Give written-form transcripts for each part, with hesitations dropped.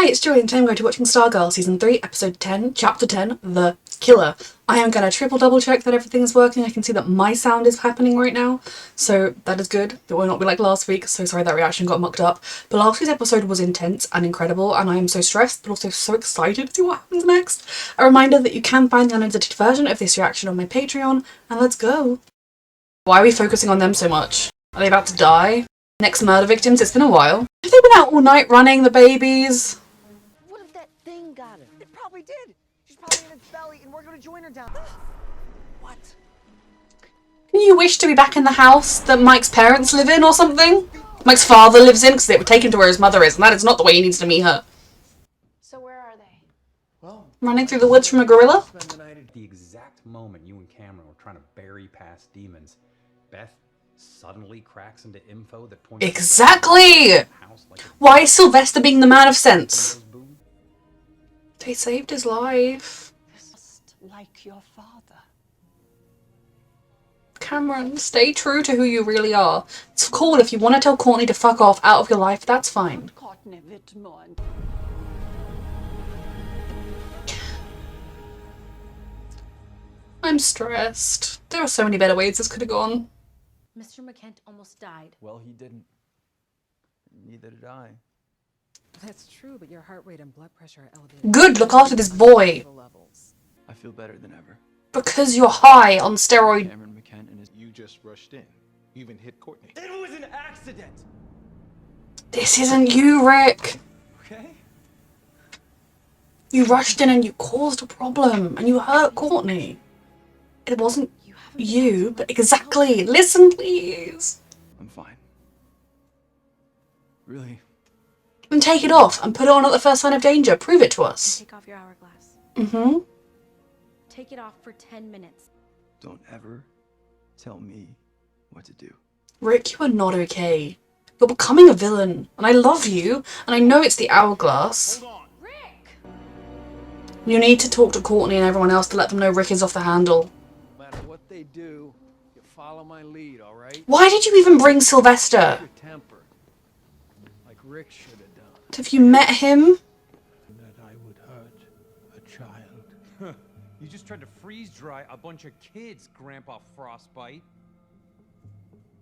Hi, it's Joey and today I'm going to be watching Stargirl Season 3, Episode 10, Chapter 10, The Killer. I am going to triple double check that everything's working. I can see that my sound is happening right now, so that is good. It will not be like last week, so sorry that reaction got mucked up. But last week's episode was intense and incredible, and I am so stressed, but also so excited to see what happens next. A reminder that you can find the unedited version of this reaction on my Patreon, and let's go. Why are we focusing on them so much? Are they about to die? Next murder victims? It's been a while. Have they been out all night running the babies? What if that thing got her? It probably did. She's probably in its belly and we're gonna join her down. What? Can you wish to be back in the house that Mike's parents live in or something? Mike's father lives in because they were taken to where his mother is, and that is not the way he needs to meet her. So where are they? Well, running through the woods from a gorilla? Spend the night at the exact moment you and Cameron were trying to bury past demons. Beth suddenly cracks into info that points Exactly! Why is Sylvester being the man of sense? They saved his life. Just like your father. Cameron, stay true to who you really are. It's cool if you want to tell Courtney to fuck off out of your life, that's fine. I'm stressed. There are so many better ways this could have gone. Mr. McKent almost died. Well, he didn't. Neither did I. That's true, but your heart rate and blood pressure are elevated. Good, look after this boy. I feel better than ever. Because you're high on steroid. Cameron McKent and his... You just rushed in. You even hit Courtney. It was an accident! This isn't you, Rick. Okay? You rushed in and you caused a problem and you hurt Courtney. It wasn't you, but exactly. Listen, please. I'm fine. Really? Then take it off and put it on at the first sign of danger. Prove it to us. Take off your hourglass. Mm-hmm. Take it off for 10 minutes. Don't ever tell me what to do. Rick, you are not okay. You're becoming a villain, and I love you, and I know it's the hourglass. Hold on. Rick! You need to talk to Courtney and everyone else to let them know Rick is off the handle. No matter what they do, you follow my lead, all right? Why did you even bring Sylvester? Your temper, like Rick should have done. Have you met him? That I would hurt a child. You just tried to freeze dry a bunch of kids, Grandpa Frostbite.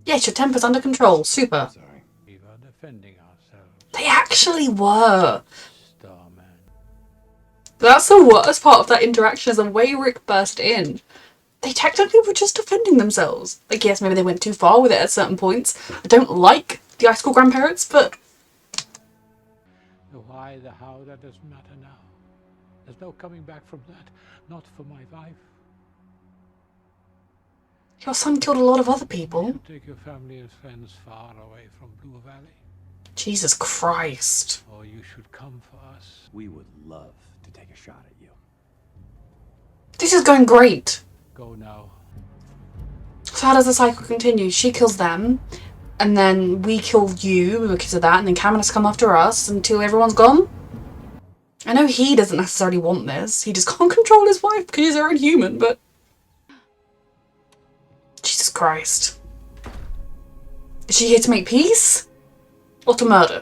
Yes, your temper's under control. Super. Sorry. We were defending ourselves. They actually were. Starman. That's the worst part of that interaction is the way Rick burst in. They technically were just defending themselves. Like, yes, maybe they went too far with it at certain points. I don't like the high school grandparents, but... The why, the how, that doesn't matter now. There's no coming back from that. Not for my wife. Your son killed a lot of other people. Take your family and friends far away from Blue Valley. Jesus Christ. Or you should come for us. We would love to take a shot at you. This is going great. Go now. So how does the cycle continue? She kills them, and then we kill you because of that, and then Cameron has to come after us until everyone's gone? I know he doesn't necessarily want this. He just can't control his wife because he's her own human, but... Jesus Christ. Is she here to make peace? Or to murder?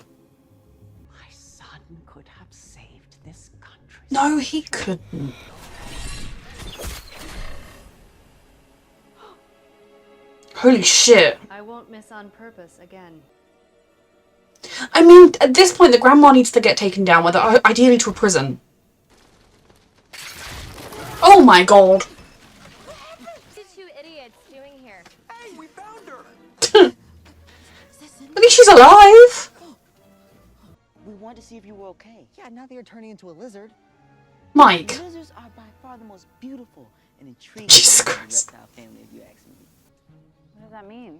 My son could have saved this country. No, he couldn't. Holy shit. I won't miss on purpose again. I mean, at this point, the grandma needs to get taken down, whether ideally to a prison. Oh my god. What are you two idiots doing here? Hey, we found her! At least she's alive. We wanted to see if you were okay. Yeah, now that you're turning into a lizard. Mike. Lizards are by far the most beautiful and intriguing Jesus members of the Christ. reptile family, if you ask me. What does that mean?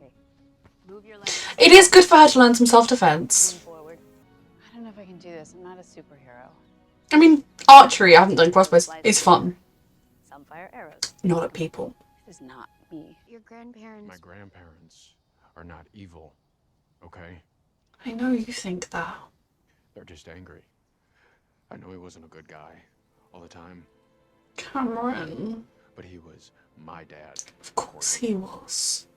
Move your legs. It is good for her to learn some self-defense. Forward. I don't know if I can do this. I'm not a superhero. I mean, archery, I haven't done crossbows, is fun. Some fire arrows. Not at people. This is not me. Your grandparents. My grandparents are not evil, okay? I know you think that. They're just angry. I know he wasn't a good guy all the time, Cameron. but he was my dad. Of course he was.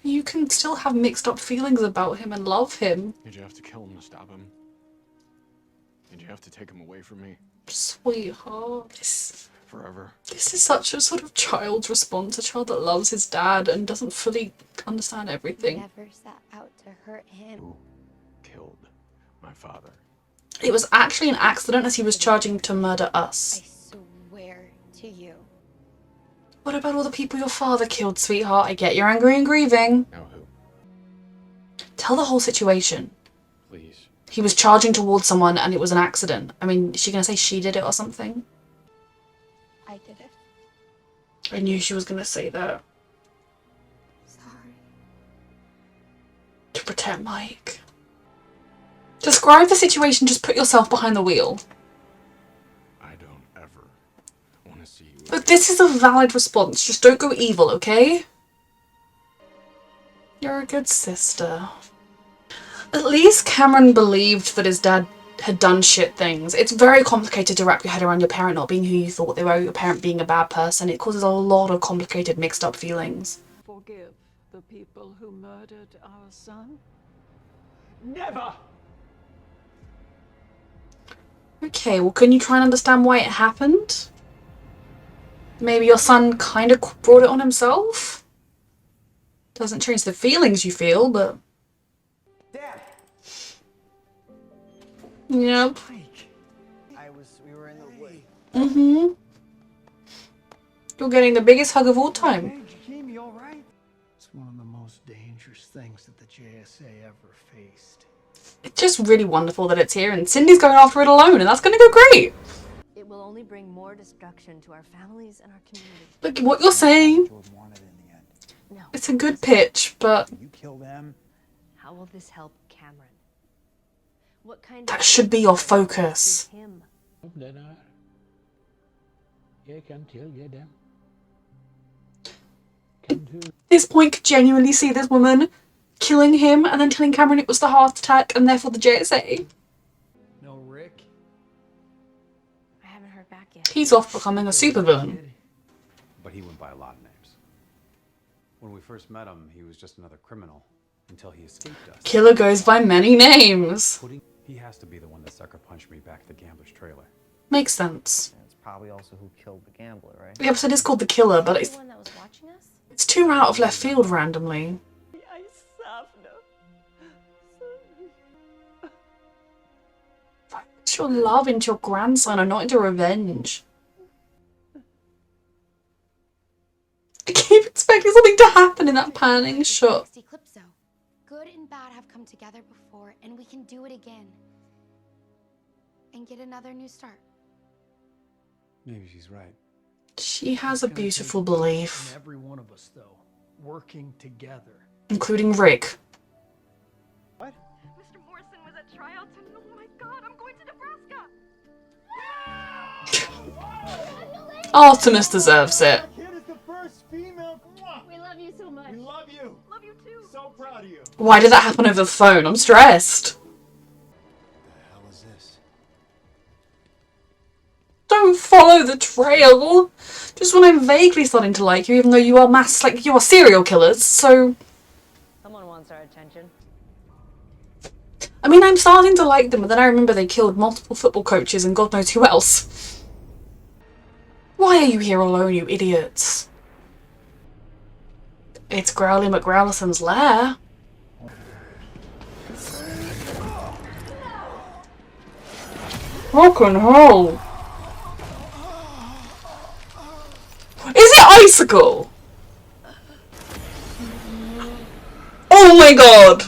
You can still have mixed up feelings about him and love him. Did you have to kill him to stop him? Did you have to take him away from me? Sweetheart. Forever? This is such a sort of child's response. A child that loves his dad and doesn't fully understand everything. Never set out to hurt him. Who killed my father? It was actually an accident as he was charging to murder I us. swear to you. What about all the people your father killed, sweetheart? I get you're angry and grieving. Now who? Tell the whole situation. Please. He was charging towards someone and it was an accident. I mean, is she gonna say she did it or something? I did it. I knew she was gonna say that. Sorry. To protect Mike. Describe the situation, just put yourself behind the wheel. I don't ever want to see you. Look, this is a valid response. Just don't go evil, okay? You're a good sister. At least Cameron believed that his dad had done shit things. It's very complicated to wrap your head around your parent not being who you thought they were, your parent being a bad person. It causes a lot of complicated, mixed up feelings. Forgive the people who murdered our son? Never! Okay, well, can you try and understand why it happened? Maybe your son kind of brought it on himself? Doesn't change the feelings you feel, but... Dad! Yep. We were in the woods. Mm-hmm. You're getting the biggest hug of all time. Jamie, all right? It's one of the most dangerous things that the JSA ever faced. It's just really wonderful that it's here, and Cindy's going after it alone, and that's going to go great. It will only bring more destruction to our families and our community. Look, what you're saying, George wanted in the end. No. it's a good pitch, but You kill them. How will this help Cameron? What kind that of should be your focus. him? Den er. Jeg kan tilgi dem. Kan du? At this point, could genuinely see this woman killing him and then telling Cameron it was the heart attack and therefore the JSA. No, Rick? I haven't heard back yet. He's off becoming a supervillain. But he went by a lot of names. When we first met him, he was just another criminal until he escaped us. Killer goes by many names. He has to be the one that sucker punched me back at the gambler's trailer. Makes sense. It's probably also who killed the gambler, right? The episode is called The Killer, but The it's one that was watching us? too out of left field randomly. It's your love into your grandson and not into revenge. I keep expecting something to happen in that panning shot. Eclipso. Good and bad have come together before, and we can do it again. And get another new start. Maybe she's right. She has a beautiful belief, Every one of us, though, working together. including Rick. Mr. Morrison was at trial tonight. Oh my god, I'm going to Nebraska! Artemis deserves it. Kid is the first female. We love you so much. We love you. Love you too. So proud of you. Why did that happen over the phone? I'm stressed. The hell is this? Don't follow the trail. Just when I'm vaguely starting to like you, even though you are you are serial killers, so... Someone wants our attention. I mean, I'm starting to like them, but then I remember they killed multiple football coaches and God knows who else. Why are you here alone, you idiots? It's Growly McGrowlison's lair. Fucking hell. Is it Icicle? Oh my god!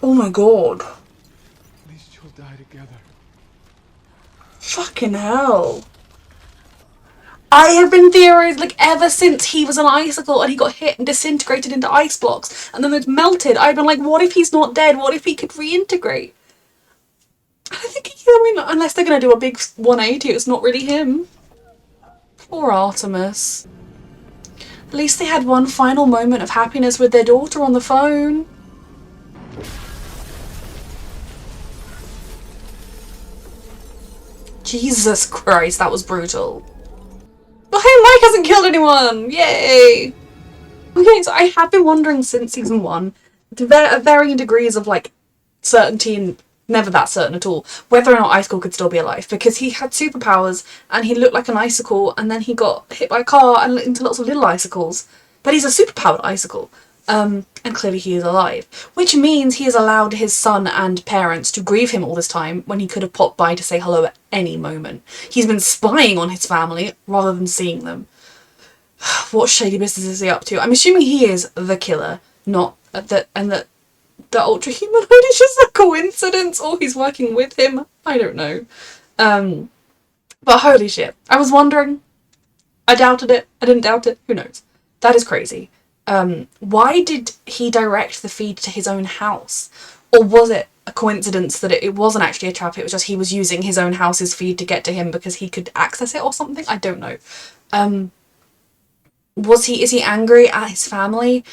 Oh my god. At least you'll die together. Fucking hell. I have been theorized like ever since he was an icicle and he got hit and disintegrated into ice blocks and then it's melted. I've been like, what if he's not dead? What if he could reintegrate? I think unless they're gonna do a big 180, it's not really him. Poor Artemis. At least they had one final moment of happiness with their daughter on the phone. Jesus Christ, that was brutal. Oh, hey, Mike hasn't killed anyone! Yay! Okay, so I have been wondering since season 1, varying degrees of like certainty and never that certain at all whether or not Icicle could still be alive, because he had superpowers and he looked like an icicle and then he got hit by a car and into lots of little icicles, but he's a superpowered icicle. And clearly he is alive, which means he has allowed his son and parents to grieve him all this time when he could have popped by to say hello at any moment. He's been spying on his family rather than seeing them. What shady business is he up to? I'm assuming he is the killer, not that, and that the ultra humanoid is just a coincidence, or he's working with him. I don't know. But holy shit. I was wondering. I doubted it. I didn't doubt it. Who knows? That is crazy. Why did he direct the feed to his own house? Or was it a coincidence that it wasn't actually a trap, it was just he was using his own house's feed to get to him because he could access it or something? I don't know. Is he angry at his family?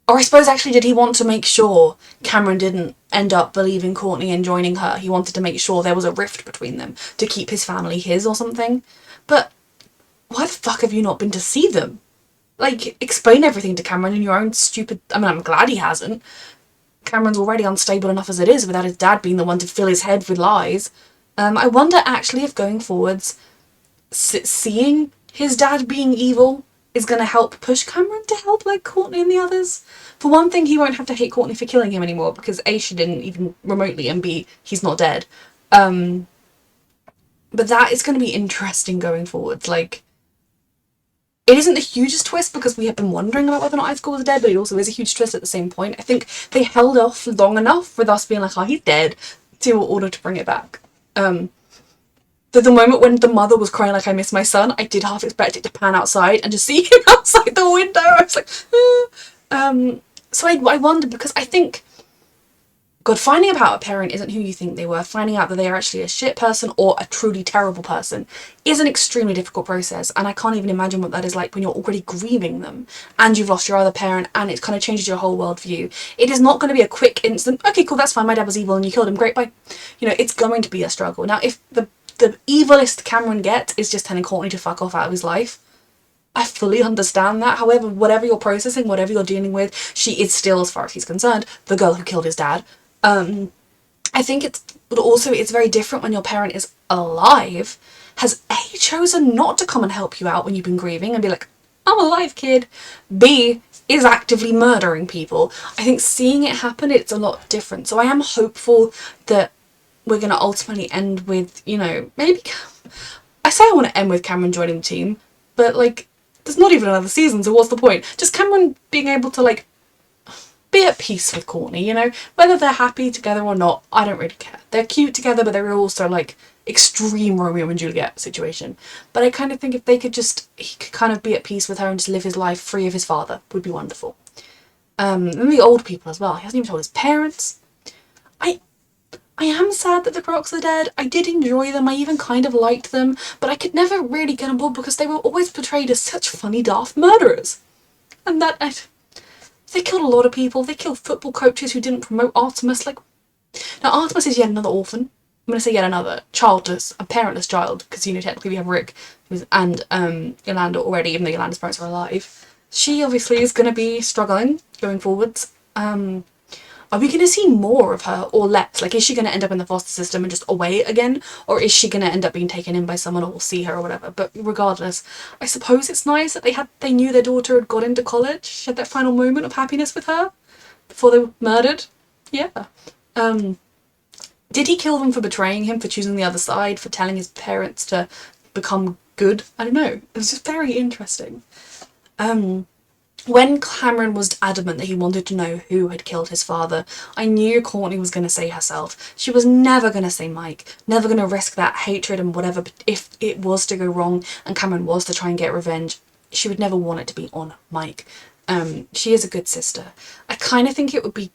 Or I suppose actually did he want to make sure Cameron didn't end up believing Courtney and joining her? He wanted to make sure there was a rift between them to keep his family his or something. But why the fuck have you not been to see them? Like, explain everything to Cameron in your own stupid... I mean, I'm glad he hasn't. Cameron's already unstable enough as it is without his dad being the one to fill his head with lies. I wonder actually if going forwards, seeing his dad being evil is going to help push Cameron to help, like, Courtney and the others. For one thing, he won't have to hate Courtney for killing him anymore, because A, she didn't even remotely, and B, he's not dead. But that is going to be interesting going forwards. Like, it isn't the hugest twist because we have been wondering about whether or not Icicle was dead, but it also is a huge twist at the same point. I think they held off long enough with us being like, oh, he's dead, to order to bring it back. The moment when the mother was crying like, I miss my son, I did half expect it to pan outside and just see him outside the window. I was like, so I wonder, because I think, God, finding out a parent isn't who you think they were. Finding out that they are actually a shit person or a truly terrible person is an extremely difficult process, and I can't even imagine what that is like when you're already grieving them and you've lost your other parent and it kind of changes your whole worldview. It is not going to be a quick instant, okay, cool, that's fine, my dad was evil and you killed him, great, bye. You know, it's going to be a struggle. Now, if the evilest Cameron gets is just telling Courtney to fuck off out of his life, I fully understand that. However, whatever you're processing, whatever you're dealing with, she is still, as far as he's concerned, the girl who killed his dad. I think it's very different when your parent is alive, has A, chosen not to come and help you out when you've been grieving and be like, I'm alive, kid. B, is actively murdering people. I think seeing it happen, it's a lot different. So I am hopeful that we're going to ultimately end with, you know, maybe... I say I want to end with Cameron joining the team, but, like, there's not even another season, so what's the point? Just Cameron being able to, like, be at peace with Courtney, you know? Whether they're happy together or not, I don't really care. They're cute together, but they're also, like, extreme Romeo and Juliet situation. But I kind of think if they could just... he could kind of be at peace with her and just live his life free of his father would be wonderful. And the old people as well. He hasn't even told his parents. I am sad that the Crocs are dead. I did enjoy them, I even kind of liked them, but I could never really get on board because they were always portrayed as such funny, daft murderers. And they killed a lot of people. They killed football coaches who didn't promote Artemis. Like, now Artemis is yet another orphan. I'm going to say yet another childless, a parentless child, because, you know, technically we have Rick and Yolanda already, even though Yolanda's parents are alive. She obviously is going to be struggling going forwards. Are we going to see more of her or less? Like, is she going to end up in the foster system and just away again? Or is she going to end up being taken in by someone or we'll see her or whatever? But regardless, I suppose it's nice that they knew their daughter had got into college. She had that final moment of happiness with her before they were murdered. Yeah. Did he kill them for betraying him, for choosing the other side, for telling his parents to become good? I don't know. It was just very interesting. When Cameron was adamant that he wanted to know who had killed his father, I knew Courtney was going to say herself. She was never going to say Mike, never going to risk that hatred and whatever. But if it was to go wrong and Cameron was to try and get revenge, she would never want it to be on Mike. She is a good sister. I kind of think it would be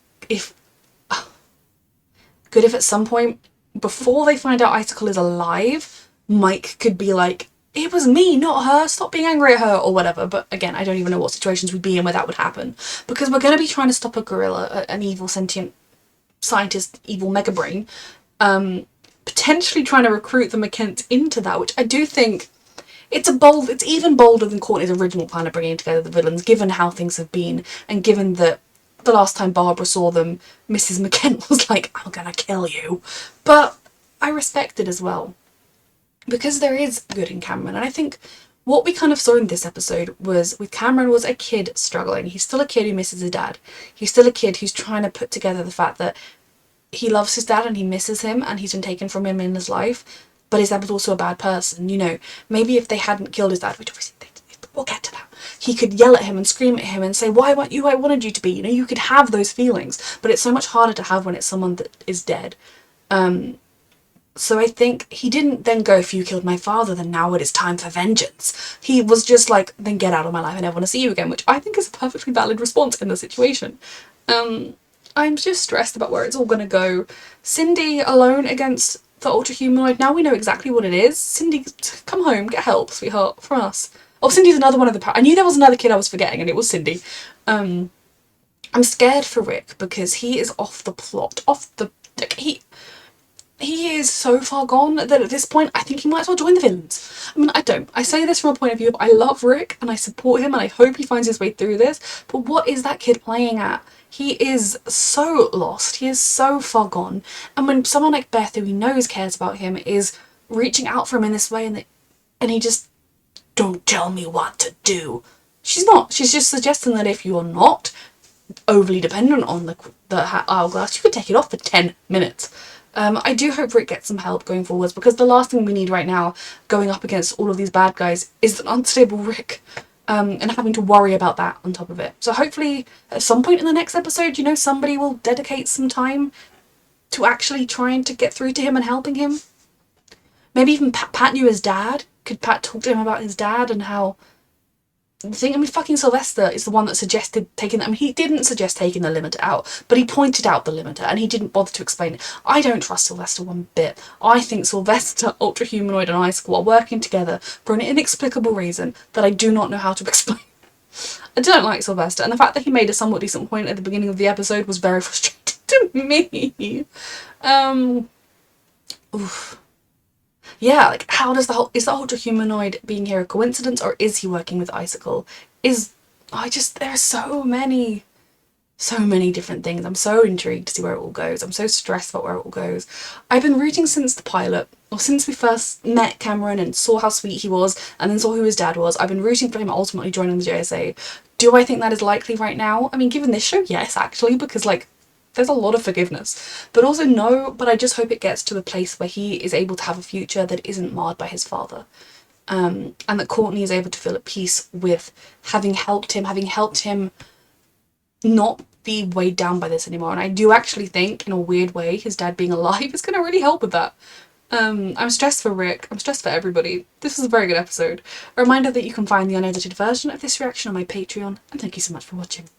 good if at some point, before they find out Icicle is alive, Mike could be like, it was me, not her, stop being angry at her, or whatever. But again, I don't even know what situations we'd be in where that would happen. Because we're going to be trying to stop a gorilla, an evil sentient scientist, evil mega brain, potentially trying to recruit the McKents into that, which I do think it's even bolder than Courtney's original plan of bringing together the villains, given how things have been, and given that the last time Barbara saw them, Mrs. McKenna was like, I'm gonna kill you. But I respect it as well, because there is good in Cameron. And I think what we kind of saw in this episode was, with Cameron, was a kid struggling. He's still a kid who misses his dad. He's still a kid who's trying to put together the fact that he loves his dad and he misses him and he's been taken from him in his life, but his dad was also a bad person. You know, maybe if they hadn't killed his dad, which obviously we'll get to that, he could yell at him and scream at him and say, why weren't you who I wanted you to be? You know, you could have those feelings, but it's so much harder to have when it's someone that is dead. So I think he didn't then go, if you killed my father, then now it is time for vengeance. He was just like, then get out of my life, I never want to see you again, which I think is a perfectly valid response in the situation. I'm just stressed about where it's all going to go. Cindy alone against the ultra humanoid. Now we know exactly what it is. Cindy, come home, get help, sweetheart, from us. Oh, Cindy's another one of the... I knew there was another kid I was forgetting, and it was Cindy. I'm scared for Rick because he is off the plot. He is so far gone that at this point I think he might as well join the villains. I mean, I don't. I say this from a point of view of, I love Rick and I support him and I hope he finds his way through this, but what is that kid playing at? He is so lost. He is so far gone. And when someone like Beth, who he knows cares about him, is reaching out for him in this way, and he just, don't tell me what to do. She's not. She's just suggesting that if you're not overly dependent on the hourglass, you could take it off for 10 minutes. I do hope Rick gets some help going forwards, because the last thing we need right now, going up against all of these bad guys, is an unstable Rick. And having to worry about that on top of it. So hopefully at some point in the next episode, you know, somebody will dedicate some time to actually trying to get through to him and helping him. Maybe even Pat knew his dad. Could Pat talk to him about his dad and how... fucking Sylvester is the one that suggested taking... I mean, he didn't suggest taking the limiter out, but he pointed out the limiter and he didn't bother to explain it. I don't trust Sylvester one bit. I think Sylvester, Ultra Humanoid and Icicle are working together for an inexplicable reason that I do not know how to explain. I don't like Sylvester, and the fact that he made a somewhat decent point at the beginning of the episode was very frustrating to me. Oof. Yeah, like, how does is the Ultra Humanoid being here a coincidence, or is he working with Icicle? There are so many different things. I'm so intrigued to see where it all goes. I'm so stressed about where it all goes. I've been rooting since the pilot, or since we first met Cameron and saw how sweet he was, and then saw who his dad was. I've been rooting for him ultimately joining the JSA. Do I think that is likely right now? I mean, given this show, yes, actually, because, like, there's a lot of forgiveness. But also no, but I just hope it gets to a place where he is able to have a future that isn't marred by his father. And that Courtney is able to feel at peace with having helped him not be weighed down by this anymore. And I do actually think, in a weird way, his dad being alive is going to really help with that. I'm stressed for Rick. I'm stressed for everybody. This was a very good episode. A reminder that you can find the unedited version of this reaction on my Patreon. And thank you so much for watching.